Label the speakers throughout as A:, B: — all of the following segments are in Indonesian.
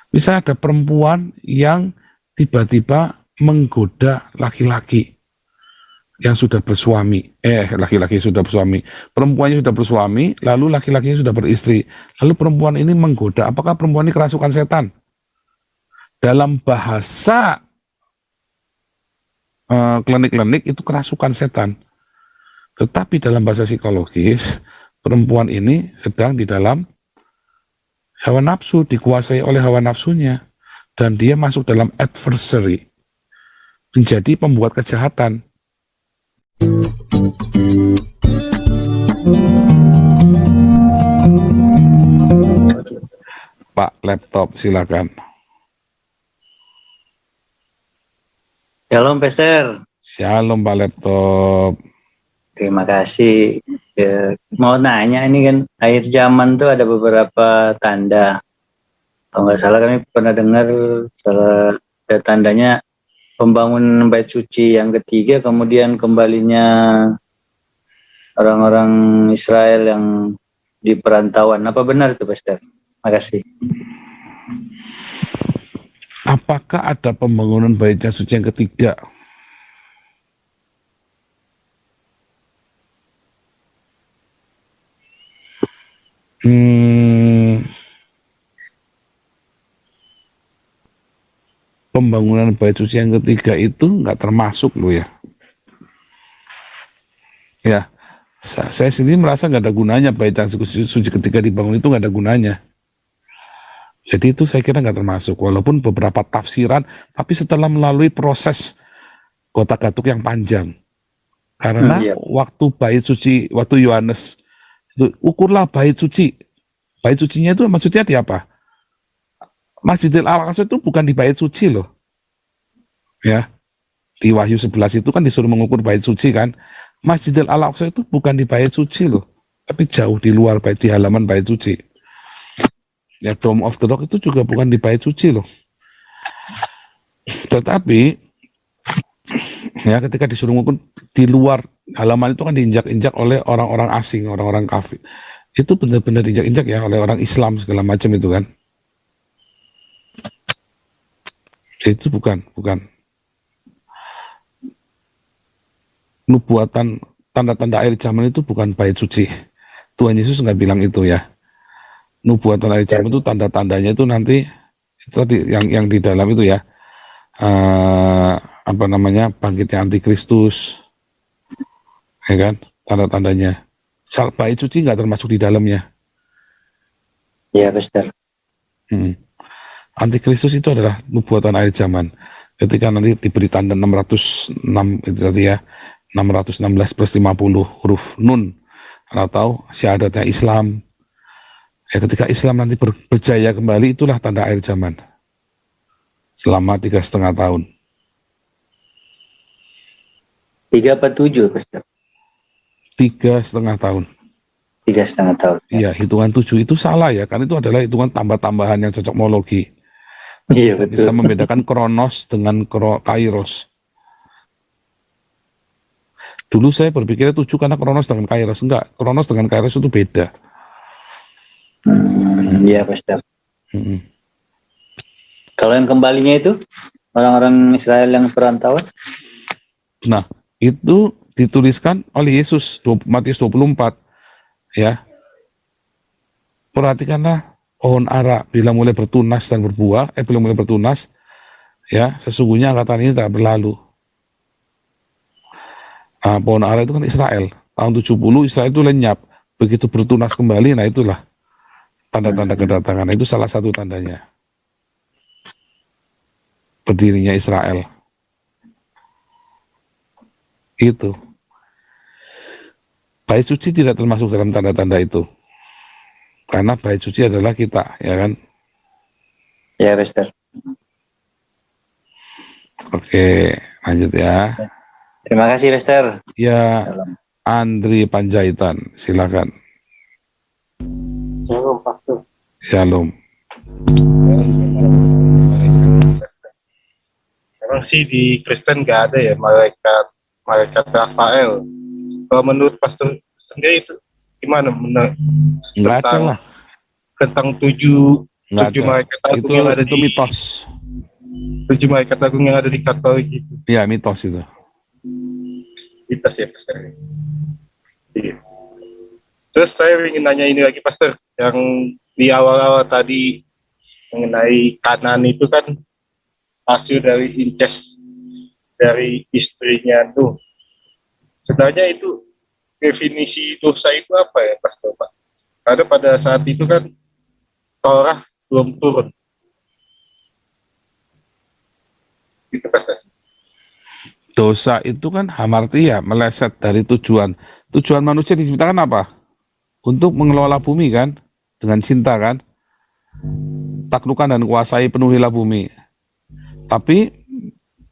A: Bisa ada perempuan yang tiba-tiba menggoda laki-laki yang sudah bersuami, laki-laki sudah bersuami, perempuannya sudah bersuami, lalu laki-lakinya sudah beristri, lalu perempuan ini menggoda. Apakah perempuan ini kerasukan setan? Dalam bahasa klinik-klinik itu kerasukan setan. Tetapi dalam bahasa psikologis, perempuan ini sedang di dalam hawa nafsu, dikuasai oleh hawa nafsunya, dan dia masuk dalam adversary, menjadi pembuat kejahatan. Pak laptop, silakan.
B: Shalom, Pastor.
A: Shalom, Pak laptop.
B: Terima kasih. Ya, mau nanya, ini kan akhir zaman tuh ada beberapa tanda. Kalau nggak salah kami pernah dengar salah ada tandanya pembangunan bait suci yang ketiga, kemudian kembalinya orang-orang Israel yang di perantauan. Apa benar itu, Pastor? Makasih.
A: Apakah ada pembangunan bait suci yang ketiga? Pembangunan bait suci yang ketiga itu nggak termasuk loh ya. Ya, saya sendiri merasa nggak ada gunanya bait yang suci ketiga dibangun, itu nggak ada gunanya. Jadi itu saya kira nggak termasuk, walaupun beberapa tafsiran, tapi setelah melalui proses gotak-gatuk yang panjang. Karena waktu bait suci, waktu Yohanes, itu, ukurlah bait suci. Bait sucinya itu maksudnya di apa? Masjidil Aqsa itu bukan di bait suci loh. Ya, di Wahyu 11 itu kan disuruh mengukur bait suci kan. Masjidil Aqsa itu bukan di bait suci loh, tapi jauh di luar bait, di halaman bait suci. Ya, Dome of the Rock itu juga bukan di bait suci loh. Tetapi ya ketika disuruh mengukur di luar halaman itu kan diinjak-injak oleh orang-orang asing, orang-orang kafir. Itu benar-benar diinjak-injak ya oleh orang Islam segala macam itu kan. Jadi itu bukan nubuatan tanda-tanda akhir zaman itu bukan bait suci. Tuhan Yesus nggak bilang itu ya. Nubuatan akhir zaman itu tanda-tandanya itu nanti itu tadi yang di dalam itu ya, apa namanya, bangkitnya antikristus, ya kan, tanda-tandanya. Bait suci nggak termasuk di dalamnya.
B: Iya, Pastor.
A: Antikristus itu adalah nubuatan akhir zaman. Ketika nanti diberi tanda 606 itu tadi ya, 616 plus 50 huruf nun, atau syahadatnya Islam. Ya, ketika Islam nanti berjaya kembali, itulah tanda akhir zaman. Selama 3,5 tahun.
B: 3 apa 7, Pastor?
A: 3,5 tahun.
B: 3,5 tahun.
A: Iya, hitungan 7 itu salah ya, karena itu adalah hitungan tambah-tambahan yang cocokmologi.
B: Iya,
A: betul. Bisa membedakan kronos dengan kairos. Dulu saya berpikirnya 7 karena kronos dengan kairos. Enggak, kronos dengan kairos itu beda.
B: Iya, Pastor. Kalau yang kembalinya itu orang-orang Israel yang perantauan?
A: Nah, itu dituliskan oleh Yesus, Matius 24 ya. Perhatikanlah pohon ara bila mulai bertunas dan berbuah, belum mulai bertunas ya, sesungguhnya angkatan ini tak berlalu. Nah, pohon ara itu kan Israel. Tahun 70 Israel itu lenyap. Begitu bertunas kembali, nah itulah tanda-tanda kedatangan. Itu salah satu tandanya. Berdirinya Israel. Itu. Bait suci tidak termasuk dalam tanda-tanda itu. Karena bait suci adalah kita, ya kan?
B: Ya, Pastor.
A: Oke, lanjut ya.
B: Terima kasih, Pastor.
A: Ya, Andri Panjaitan, silakan.
C: Shalom, Pastor.
A: Shalom.
C: Memang sih di Kristen nggak ada ya malaikat Rafael. Kalau menurut Pastor sendiri itu gimana?
A: Nggak ada lah.
C: Tentang 7
A: Nggak
C: tujuh
A: ada.
C: malaikat agung yang ada
A: Itu
C: di
A: mitos.
C: tujuh malaikat agung yang ada di Katolik itu.
A: Iya, mitos itu.
C: Kita sih Pastor. Iya. Terus saya ingin nanya ini lagi Pastor, yang di awal-awal tadi mengenai Kanan itu kan hasil dari incest dari istrinya tuh. Sebenarnya itu definisi dosa itu apa ya Pastor Pak? Karena pada saat itu kan Torah belum turun. Gitu Pastor.
A: Dosa itu kan hamartia, meleset dari tujuan. Tujuan manusia diciptakan apa? Untuk mengelola bumi kan, dengan cinta kan. Taklukkan dan kuasai, penuhilah bumi. Tapi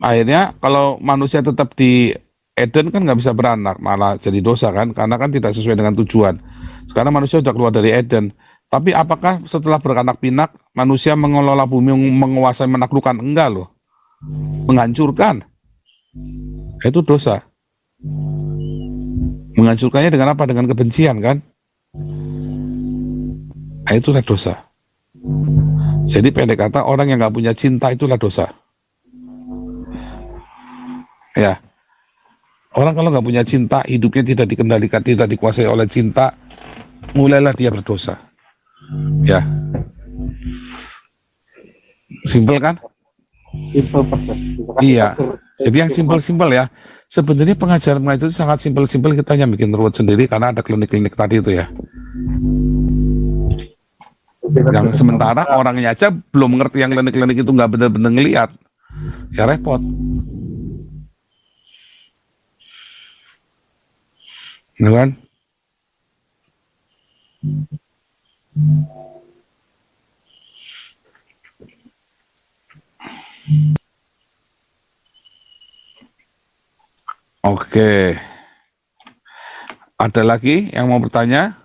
A: akhirnya kalau manusia tetap di Eden kan nggak bisa beranak, malah jadi dosa kan, karena kan tidak sesuai dengan tujuan. Sekarang manusia sudah keluar dari Eden. Tapi apakah setelah beranak pinak, manusia mengelola bumi, menguasai, menaklukkan? Enggak loh. Menghancurkan. Itu dosa. Menghancurkannya dengan apa? Dengan kebencian kan? Itulah dosa. Jadi pendek kata, orang yang nggak punya cinta itulah dosa. Ya, orang kalau nggak punya cinta, hidupnya tidak dikendalikan, tidak dikuasai oleh cinta, mulailah dia berdosa. Ya, simpel kan?
C: Itu Pastor.
A: Iya. Jadi yang simpel-simpel ya. Sebenarnya pengajaran itu sangat simpel-simpel, kita hanya bikin ruwet sendiri karena ada klinik-klinik tadi itu ya. Yang sementara orangnya aja belum mengerti yang klinik-klinik itu nggak benar-benar ngelihat, ya repot. Ya kan? Oke. Ada lagi yang mau bertanya?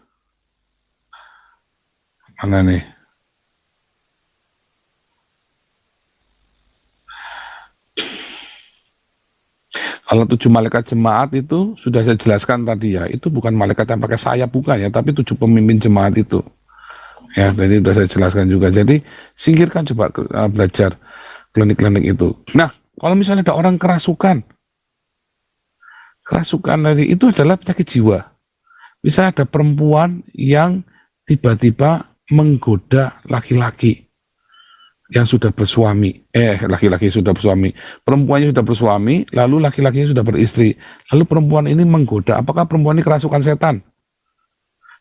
A: Mana nih? Kalau 7 malaikat jemaat itu sudah saya jelaskan tadi ya, itu bukan malaikat yang pakai sayap bukan ya, tapi 7 pemimpin jemaat itu. Ya, tadi sudah saya jelaskan juga. Jadi singkirkan coba belajar klinik-klinik itu. Nah, kalau misalnya ada orang kerasukan tadi itu adalah penyakit jiwa. Bisa ada perempuan yang tiba-tiba menggoda laki-laki yang sudah bersuami, laki-laki sudah bersuami, perempuannya sudah bersuami, lalu laki-lakinya sudah beristri, lalu perempuan ini menggoda. Apakah perempuan ini kerasukan setan?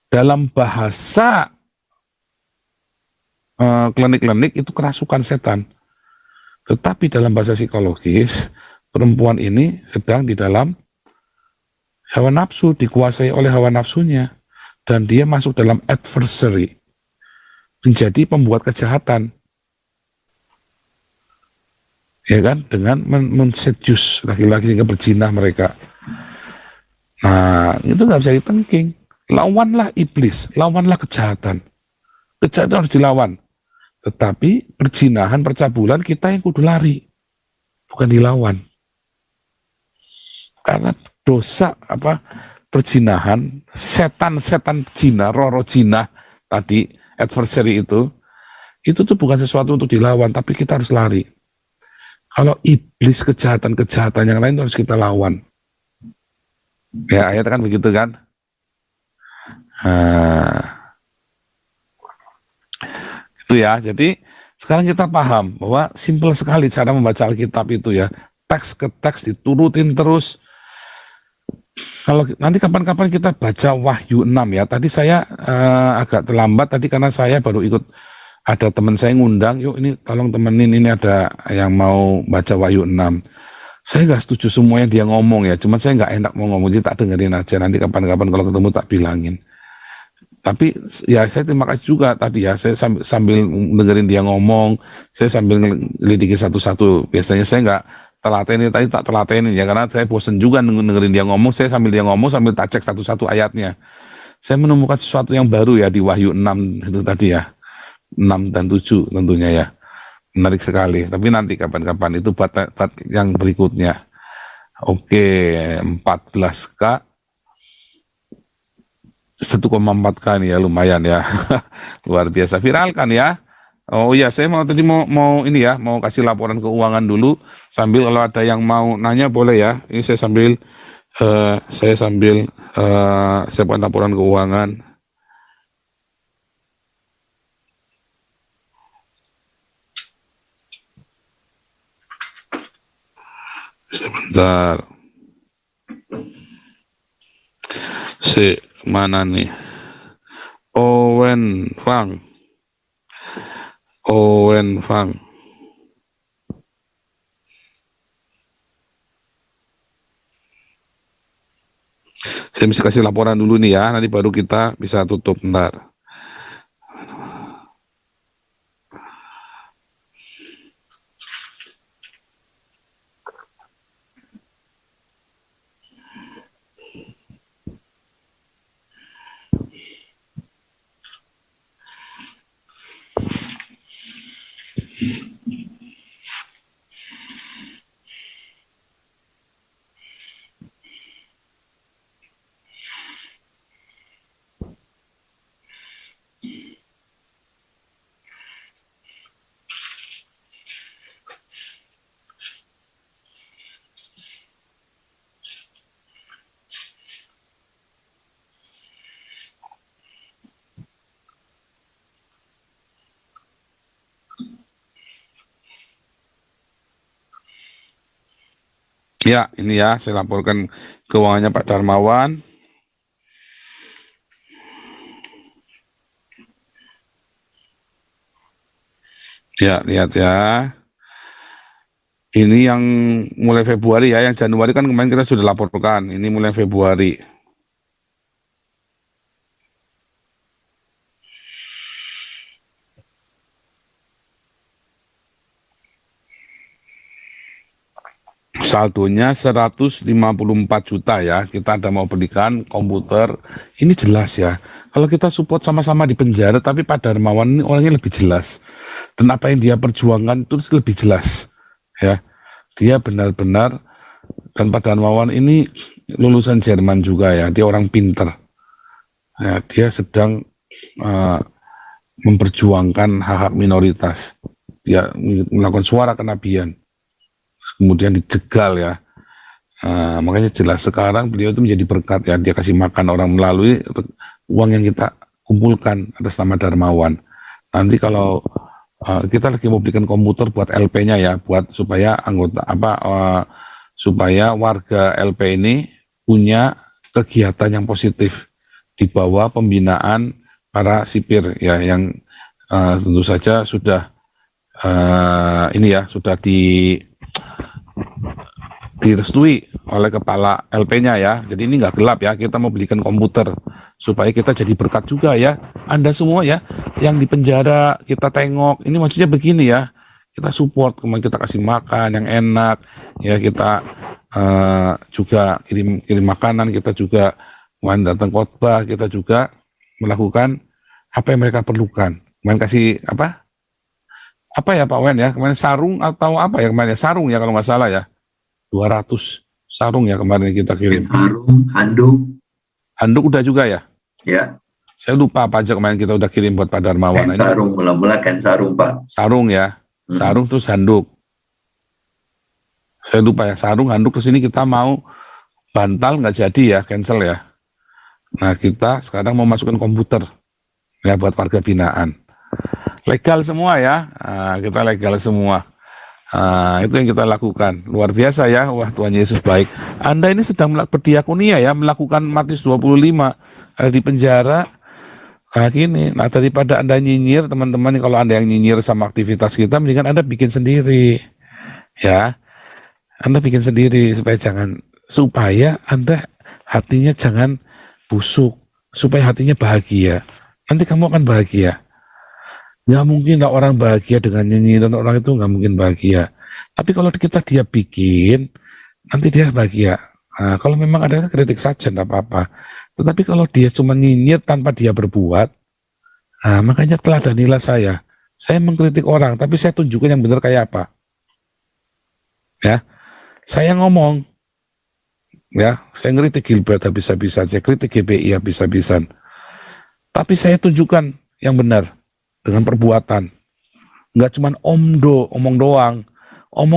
A: Dalam bahasa klinik-klinik itu kerasukan setan, tetapi dalam bahasa psikologis perempuan ini sedang di dalam hawa nafsu, dikuasai oleh hawa nafsunya, dan dia masuk dalam adversary, menjadi pembuat kejahatan. Ya kan, dengan men-seduce laki-laki hingga berzinah mereka. Nah, itu nggak bisa ditengking. Lawanlah iblis, lawanlah kejahatan. Kejahatan harus dilawan. Tetapi perzinahan, percabulan kita yang kudu lari, bukan dilawan. Karena dosa perzinahan, setan-setan zina, roh-roh zina tadi, adversary itu tuh bukan sesuatu untuk dilawan, tapi kita harus lari. Kalau iblis, kejahatan-kejahatan yang lain harus kita lawan. Ya, ayat kan begitu kan? Itu ya. Jadi sekarang kita paham bahwa simpel sekali cara membaca Alkitab itu ya. Teks ke teks diturutin terus. Kalau nanti kapan-kapan kita baca Wahyu 6 ya. Tadi saya agak terlambat tadi karena saya baru ikut, ada teman saya ngundang, yuk ini tolong temenin, ini ada yang mau baca Wahyu 6. Saya nggak setuju semua yang dia ngomong ya, cuman saya nggak enak mau ngomong, jadi tak dengerin aja, nanti kapan-kapan kalau ketemu tak bilangin. Tapi ya saya terima kasih juga tadi ya, saya sambil dengerin dia ngomong, saya sambil ngelidiki satu-satu. Biasanya saya nggak telatenin, tadi tak telatenin ya, karena saya bosen juga dengerin dia ngomong, saya sambil dia ngomong, sambil tak cek satu-satu ayatnya. Saya menemukan sesuatu yang baru ya di Wahyu 6 itu tadi ya. 6 dan 7 tentunya ya, menarik sekali. Tapi nanti kapan-kapan itu buat yang berikutnya. Oke, 14K 1,4K nih ya, lumayan ya. Luar biasa, viralkan ya. Oh iya, saya mau tadi mau ini ya, mau kasih laporan keuangan dulu. Sambil kalau ada yang mau nanya boleh ya. Ini saya sambil siapkan laporan keuangan. Sebentar. Mana nih? Owen Fang. Owen Fang. Saya mesti kasih laporan dulu nih ya, nanti baru kita bisa tutup. Bentar. Ya, ini ya, saya laporkan keuangannya Pak Darmawan. Ya, lihat ya. Ini yang mulai Februari ya, yang Januari kan kemarin kita sudah laporkan. Ini mulai Februari. Saldonya 154 juta ya. Kita ada mau belikan komputer. Ini jelas ya. Kalau kita support sama-sama di penjara, tapi Pak Darmawan ini orangnya lebih jelas. Dan apa yang dia perjuangkan itu lebih jelas. Ya, dia benar-benar, dan Pak Darmawan ini lulusan Jerman juga ya. Dia orang pinter. Ya, dia sedang memperjuangkan hak-hak minoritas. Dia melakukan suara kenabian. Kemudian dijegal ya. Makanya jelas sekarang beliau itu menjadi berkat ya, dia kasih makan orang melalui uang yang kita kumpulkan atas nama Darmawan. Nanti kalau kita lagi mau belikan komputer buat LP-nya ya, buat supaya anggota supaya warga LP ini punya kegiatan yang positif di bawah pembinaan para sipir ya, yang tentu saja sudah ini ya, sudah direstui oleh kepala LP-nya ya. Jadi ini nggak gelap ya, kita mau belikan komputer supaya kita jadi berkat juga ya. Anda semua ya yang di penjara kita tengok, ini maksudnya begini ya, kita support, kemudian kita kasih makan yang enak ya, kita juga kirim makanan, kita juga datang khotbah, kita juga melakukan apa yang mereka perlukan. Kemudian kasih apa ya Pak Wen ya, kemarin sarung atau apa ya kemarin ya, sarung ya kalau nggak salah ya, 200 sarung ya kemarin kita kirim.
D: Sarung, handuk
A: udah juga ya?
D: Ya.
A: Saya lupa apa aja kemarin kita udah kirim buat Pak Darmawan.
D: Sarung, mula-mula kan sarung Pak.
A: Sarung ya, sarung terus handuk. Saya lupa ya, sarung, handuk, terus ini kita mau bantal nggak jadi ya, cancel ya. Nah kita sekarang mau masukkan komputer ya buat warga binaan. Legal semua ya, kita legal semua. Itu yang kita lakukan, luar biasa ya. Wah, Tuhan Yesus baik. Anda ini sedang berdiakonia ya, melakukan Matius 25 di penjara. Gini, nah daripada Anda nyinyir teman-teman, kalau Anda yang nyinyir sama aktivitas kita, mendingan Anda bikin sendiri ya. Anda bikin sendiri supaya Anda hatinya jangan busuk, supaya hatinya bahagia. Nanti kamu akan bahagia. Nggak mungkin lah orang bahagia dengan nyinyiran orang, itu nggak mungkin bahagia. Tapi kalau dia bikin, nanti dia bahagia. Nah, kalau memang ada kritik saja, nggak apa-apa. Tetapi kalau dia cuma nyinyir tanpa dia berbuat, makanya teladanilah saya. Saya mengkritik orang, tapi saya tunjukkan yang benar kayak apa. Ya, saya ngomong, ya, saya ngeritik Gilbert habis-habisan, saya kritik GBI habis-habisan. Tapi saya tunjukkan yang benar dengan perbuatan. nggak cuman omong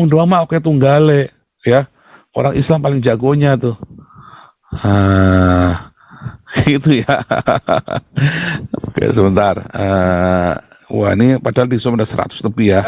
A: doang mah oke tunggale ya. Orang Islam paling jagonya tuh. Gitu ya. Oke, sebentar. Wah, ini padahal di Zoom ada 100 lebih ya.